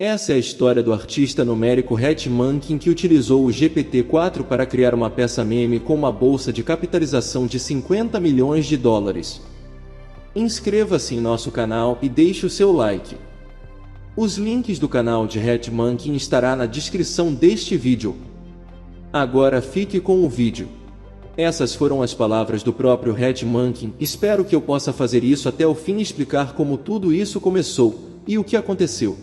Essa é a história do artista numérico Hetmankin que utilizou o GPT-4 para criar uma peça meme com uma bolsa de capitalização de 50 milhões de dólares. Inscreva-se em nosso canal e deixe o seu like. Os links do canal de Hetmankin estará na descrição deste vídeo. Agora fique com o vídeo. Essas foram as palavras do próprio Hetmankin. Espero que eu possa fazer isso até o fim e explicar como tudo isso começou e o que aconteceu.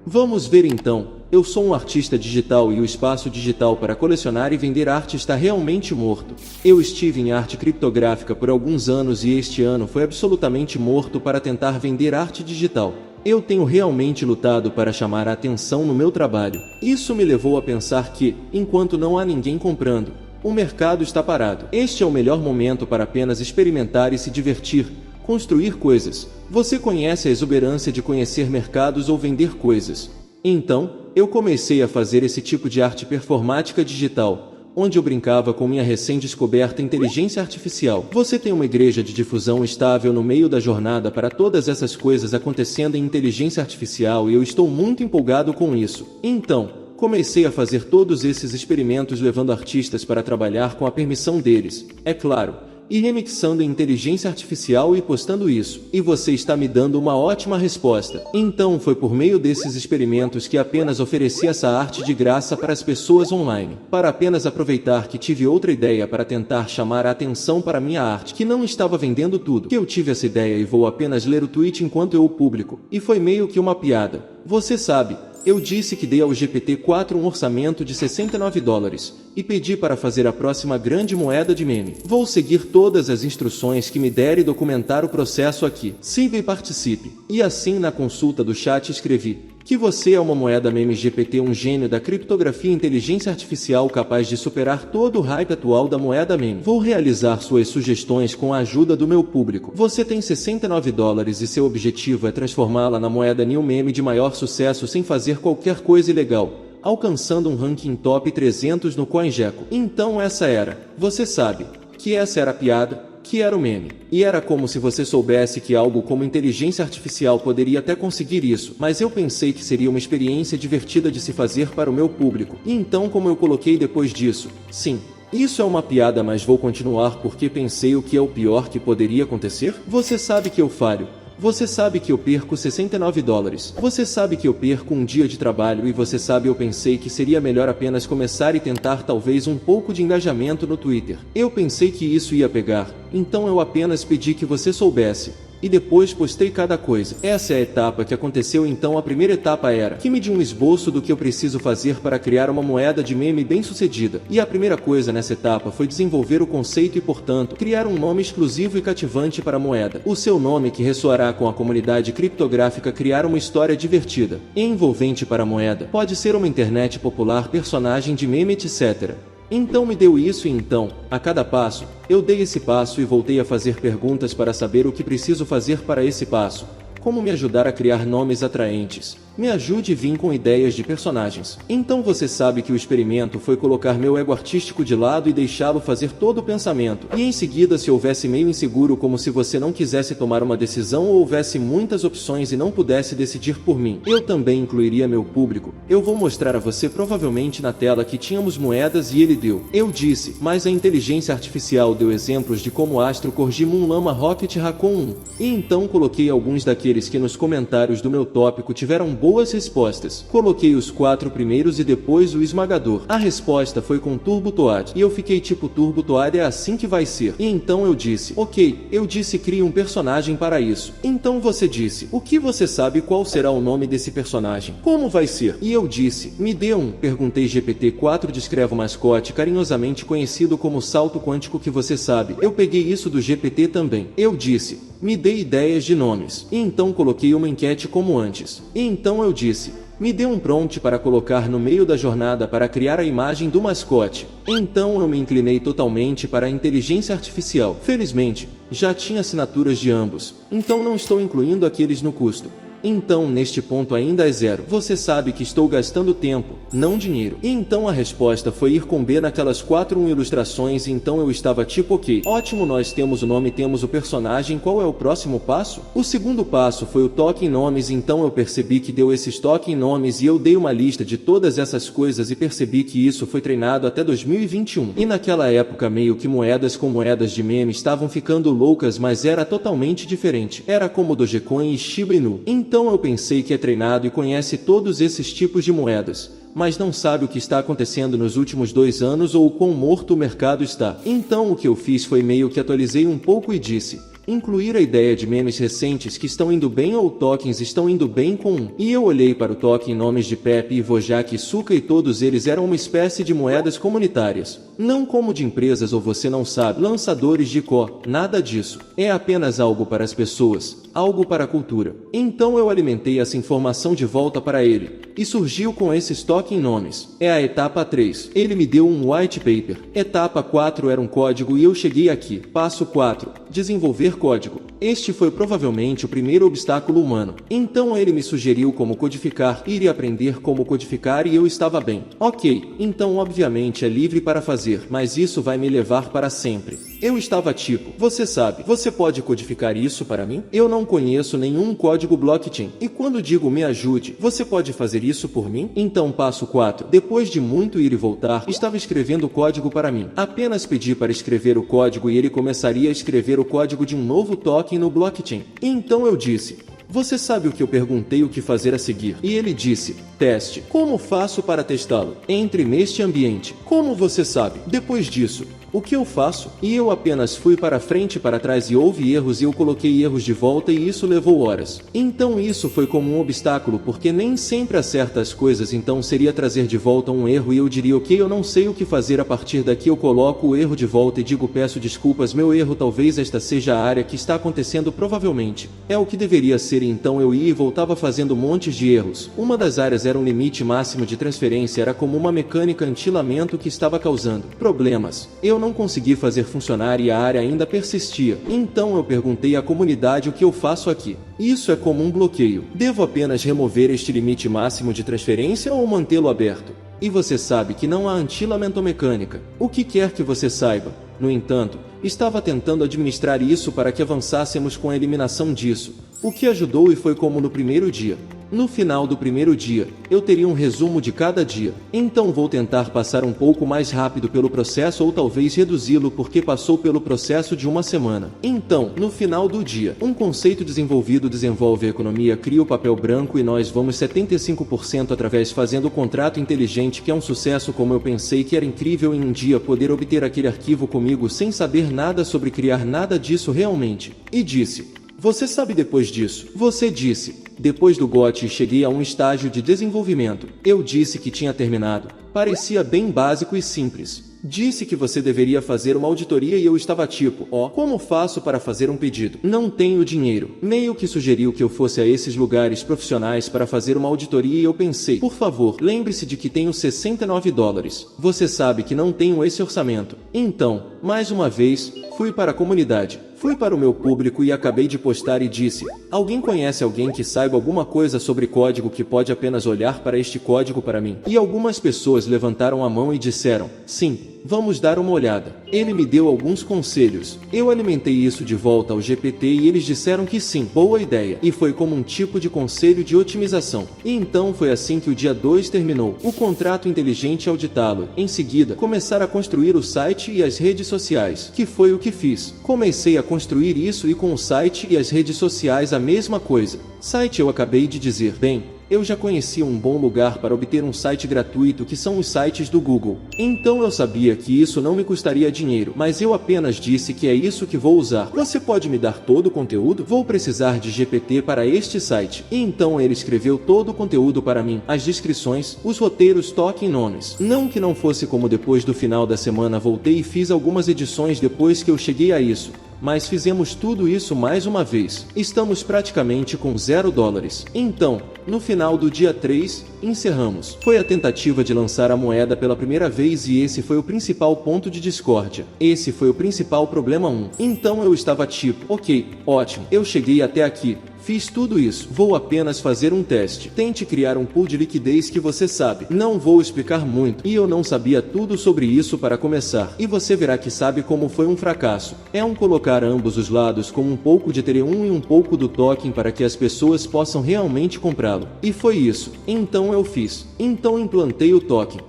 Vamos ver então. Eu sou um artista digital e o espaço digital para colecionar e vender arte está realmente morto. Eu estive em arte criptográfica por alguns anos e este ano foi absolutamente morto para tentar vender arte digital. Eu tenho realmente lutado para chamar a atenção no meu trabalho. Isso me levou a pensar que, enquanto não há ninguém comprando, o mercado está parado. Este é o melhor momento para apenas experimentar e se divertir, construir coisas. Você conhece a exuberância de conhecer mercados ou vender coisas. Então, eu comecei a fazer esse tipo de arte performática digital, onde eu brincava com minha recém-descoberta inteligência artificial. Você tem uma igreja de difusão estável no meio da jornada para todas essas coisas acontecendo em inteligência artificial e eu estou muito empolgado com isso. Então, comecei a fazer todos esses experimentos levando artistas para trabalhar com a permissão deles, é claro, e remixando em inteligência artificial e postando isso. E você está me dando uma ótima resposta. Então foi por meio desses experimentos que apenas ofereci essa arte de graça para as pessoas online. Para apenas aproveitar que tive outra ideia para tentar chamar a atenção para minha arte, que não estava vendendo tudo. Que eu tive essa ideia e vou apenas ler o tweet enquanto eu o publico. E foi meio que uma piada. Você sabe. Eu disse que dei ao GPT-4 um orçamento de 69 dólares, e pedi para fazer a próxima grande moeda de meme. Vou seguir todas as instruções que me der e documentar o processo aqui. Siga e participe. E assim na consulta do chat escrevi que você é uma moeda meme GPT, um gênio da criptografia e inteligência artificial capaz de superar todo o hype atual da moeda meme. Vou realizar suas sugestões com a ajuda do meu público. Você tem 69 dólares e seu objetivo é transformá-la na moeda new meme de maior sucesso sem fazer qualquer coisa ilegal, alcançando um ranking top 300 no CoinGecko. Então essa era, você sabe, que essa era a piada, que era o meme. E era como se você soubesse que algo como inteligência artificial poderia até conseguir isso, mas eu pensei que seria uma experiência divertida de se fazer para o meu público. E então como eu coloquei depois disso, sim, isso é uma piada, mas vou continuar porque pensei o que é o pior que poderia acontecer? Você sabe que eu falho. Você sabe que eu perco 69 dólares. Você sabe que eu perco um dia de trabalho e você sabe eu pensei que seria melhor apenas começar e tentar talvez um pouco de engajamento no Twitter. Eu pensei que isso ia pegar, então eu apenas pedi que você soubesse. E depois postei cada coisa. Essa é a etapa que aconteceu. Então a primeira etapa era que me dê um esboço do que eu preciso fazer para criar uma moeda de meme bem sucedida. E a primeira coisa nessa etapa foi desenvolver o conceito e, portanto, criar um nome exclusivo e cativante para a moeda. O seu nome que ressoará com a comunidade criptográfica, criar uma história divertida e envolvente para a moeda. Pode ser uma internet popular, personagem de meme, etc. Então me deu isso e então, a cada passo, eu dei esse passo e voltei a fazer perguntas para saber o que preciso fazer para esse passo. Como me ajudar a criar nomes atraentes. Me ajude e vim com ideias de personagens. Então você sabe que o experimento foi colocar meu ego artístico de lado e deixá-lo fazer todo o pensamento. E em seguida, se houvesse meio inseguro, como se você não quisesse tomar uma decisão ou houvesse muitas opções e não pudesse decidir por mim, eu também incluiria meu público. Eu vou mostrar a você provavelmente na tela que tínhamos moedas e ele deu. Eu disse, mas a inteligência artificial deu exemplos de como Astro Corgi Moon Lama Rocket Raccoon 1. E então coloquei alguns daqueles que nos comentários do meu tópico tiveram boas respostas. Coloquei os 4 primeiros e depois o esmagador. A resposta foi com Turbo Toad. E eu fiquei tipo, Turbo Toad é assim que vai ser. E então eu disse, ok, eu disse crie um personagem para isso. Então você disse, o que você sabe qual será o nome desse personagem? Como vai ser? E eu disse, me dê um. Perguntei GPT-4 descreve o mascote carinhosamente conhecido como salto quântico que você sabe. Eu peguei isso do GPT também. Eu disse, me dê ideias de nomes. E então coloquei uma enquete como antes. E então eu disse, me dê um prompt para colocar no meio da jornada para criar a imagem do mascote. Então eu me inclinei totalmente para a inteligência artificial. Felizmente, já tinha assinaturas de ambos, então não estou incluindo aqueles no custo. Então neste ponto ainda é zero. Você sabe que estou gastando tempo, não dinheiro. E então a resposta foi ir com B naquelas 4 ilustrações, então eu estava tipo ok, ótimo, nós temos o nome, temos o personagem, qual é o próximo passo? O segundo passo foi o toque em nomes, então eu percebi que deu esses toque em nomes e eu dei uma lista de todas essas coisas e percebi que isso foi treinado até 2021. E naquela época meio que moedas com moedas de meme estavam ficando loucas, mas era totalmente diferente. Era como Dogecoin e Shiba Inu. Então eu pensei que é treinado e conhece todos esses tipos de moedas, mas não sabe o que está acontecendo nos últimos 2 anos ou o quão morto o mercado está. Então o que eu fiz foi meio que atualizei um pouco e disse: incluir a ideia de memes recentes que estão indo bem ou tokens estão indo bem com um. E eu olhei para o token nomes de Pepe e Wojak e Suka e todos eles eram uma espécie de moedas comunitárias. Não como de empresas ou você não sabe, lançadores de nada disso. É apenas algo para as pessoas, algo para a cultura. Então eu alimentei essa informação de volta para ele, e surgiu com esses token nomes. É a etapa 3. Ele me deu um white paper. Etapa 4 era um código e eu cheguei aqui. Passo 4. Desenvolver código. Este foi provavelmente o primeiro obstáculo humano. Então ele me sugeriu como codificar, ir e aprender como codificar e eu estava bem. Ok, então obviamente é livre para fazer, mas isso vai me levar para sempre. Eu estava tipo, você sabe, você pode codificar isso para mim? Eu não conheço nenhum código blockchain. E quando digo me ajude, você pode fazer isso por mim? Então passo 4. Depois de muito ir e voltar, estava escrevendo o código para mim. Apenas pedi para escrever o código e ele começaria a escrever o código de um novo token no blockchain. E então eu disse: você sabe o que eu perguntei o que fazer a seguir? E ele disse: teste. Como faço para testá-lo? Entre neste ambiente. Como você sabe? Depois disso, o que eu faço? E eu apenas fui para frente e para trás e houve erros e eu coloquei erros de volta e isso levou horas. Então isso foi como um obstáculo porque nem sempre acerta as coisas, então seria trazer de volta um erro e eu diria ok, eu não sei o que fazer, a partir daqui eu coloco o erro de volta e digo peço desculpas, meu erro, talvez esta seja a área que está acontecendo, provavelmente. É o que deveria ser, então eu ia e voltava fazendo montes de erros. Uma das áreas era um limite máximo de transferência, era como uma mecânica anti-lamento que estava causando problemas. Eu não consegui fazer funcionar e a área ainda persistia. Então eu perguntei à comunidade o que eu faço aqui. Isso é como um bloqueio. Devo apenas remover este limite máximo de transferência ou mantê-lo aberto? E você sabe que não há anti-lamento mecânica. O que quer que você saiba. No entanto, estava tentando administrar isso para que avançássemos com a eliminação disso, o que ajudou e foi como no primeiro dia. No final do primeiro dia, eu teria um resumo de cada dia. Então vou tentar passar um pouco mais rápido pelo processo ou talvez reduzi-lo porque passou pelo processo de uma semana. Então, no final do dia, um conceito desenvolvido desenvolve a economia, cria o papel branco e nós vamos 75% através fazendo o contrato inteligente, que é um sucesso, como eu pensei que era incrível em um dia poder obter aquele arquivo comigo sem saber nada sobre criar nada disso realmente. E disse: você sabe depois disso? Você disse: depois do GOT cheguei a um estágio de desenvolvimento. Eu disse que tinha terminado. Parecia bem básico e simples. Disse que você deveria fazer uma auditoria e eu estava tipo, como faço para fazer um pedido? Não tenho dinheiro. Meio que sugeriu que eu fosse a esses lugares profissionais para fazer uma auditoria e eu pensei, por favor, lembre-se de que tenho $69. Você sabe que não tenho esse orçamento. Então, mais uma vez, fui para a comunidade. Fui para o meu público e acabei de postar e disse: alguém conhece alguém que saiba alguma coisa sobre código que pode apenas olhar para este código para mim? E algumas pessoas levantaram a mão e disseram: sim, vamos dar uma olhada. Ele me deu alguns conselhos. Eu alimentei isso de volta ao GPT e eles disseram que sim, boa ideia. E foi como um tipo de conselho de otimização. E então foi assim que o dia 2 terminou. O contrato inteligente auditá-lo. Em seguida, começar a construir o site e as redes sociais, que foi o que fiz. Comecei a construir isso e com o site e as redes sociais a mesma coisa. Site, eu acabei de dizer, bem, eu já conhecia um bom lugar para obter um site gratuito, que são os sites do Google. Então eu sabia que isso não me custaria dinheiro, mas eu apenas disse que é isso que vou usar. Você pode me dar todo o conteúdo? Vou precisar de GPT para este site. E então ele escreveu todo o conteúdo para mim, as descrições, os roteiros, toque nomes. Não que não fosse como depois do final da semana voltei e fiz algumas edições depois que eu cheguei a isso. Mas fizemos tudo isso mais uma vez. Estamos praticamente com $0. Então, no final do dia 3, encerramos. Foi a tentativa de lançar a moeda pela primeira vez e esse foi o principal ponto de discórdia. Esse foi o principal problema 1. Então eu estava tipo, ok, ótimo, eu cheguei até aqui. Fiz tudo isso. Vou apenas fazer um teste. Tente criar um pool de liquidez que você sabe. Não vou explicar muito. E eu não sabia tudo sobre isso para começar. E você verá que sabe como foi um fracasso. É colocar ambos os lados com um pouco de Ethereum e um pouco do token para que as pessoas possam realmente comprá-lo. E foi isso. Então eu fiz. Então implantei o token.